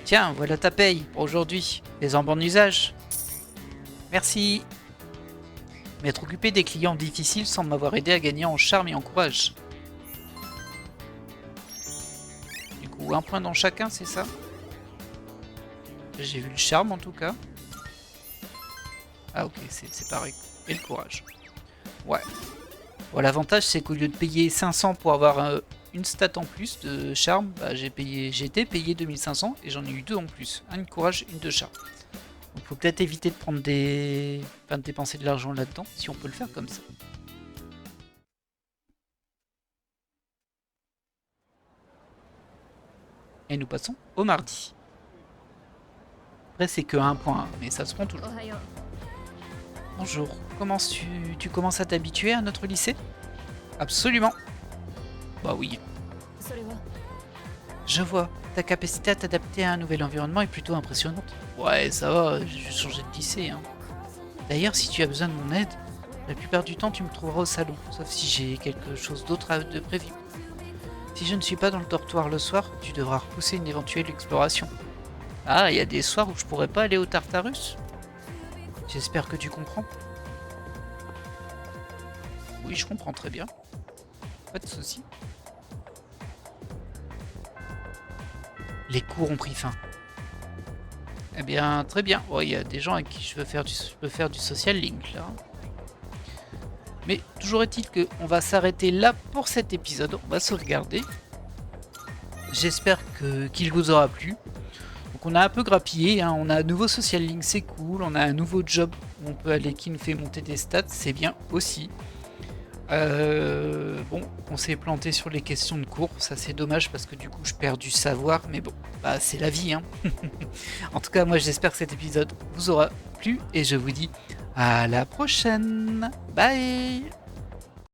Tiens, voilà ta paye pour aujourd'hui. Les en bon usage. Merci. M'être occupé des clients difficiles semble m'avoir aidé à gagner en charme et en courage. Du coup, un point dans chacun, c'est ça? J'ai vu le charme en tout cas. Ah ok, c'est pareil. Et le courage. Ouais. Bon, l'avantage c'est qu'au lieu de payer 500 pour avoir une stat en plus de charme, bah, j'ai été payé 2500 et j'en ai eu 2 en plus. Un de courage, une de charme. Donc faut peut-être éviter de prendre de dépenser de l'argent là-dedans, si on peut le faire comme ça. Et nous passons au mardi. Après c'est que 1 point, mais ça se prend toujours. おはよう。 Bonjour, tu commences à t'habituer à notre lycée? Absolument. Bah oui. それは Je vois, ta capacité à t'adapter à un nouvel environnement est plutôt impressionnante. Ouais, ça va, j'ai changé de lycée. Hein. D'ailleurs, si tu as besoin de mon aide, la plupart du temps tu me trouveras au salon, sauf si j'ai quelque chose d'autre de prévu. Si je ne suis pas dans le dortoir le soir, tu devras repousser une éventuelle exploration. Ah, il y a des soirs où je pourrais pas aller au Tartarus? J'espère que tu comprends. Oui, je comprends très bien. Pas de soucis. Les cours ont pris fin. Eh bien, très bien. Il y a des gens avec qui je peux faire du social link là. Mais toujours est-il qu'on va s'arrêter là pour cet épisode. On va sauvegarder. j'espère qu'il vous aura plu. Donc on a un peu grappillé, hein. On a un nouveau social link, c'est cool. On a un nouveau job où on peut aller qui nous fait monter des stats, c'est bien aussi. Bon, on s'est planté sur les questions de cours, ça c'est dommage parce que du coup je perds du savoir, mais bon, bah c'est la vie, hein. En tout cas, moi j'espère que cet épisode vous aura plu et je vous dis à la prochaine. Bye.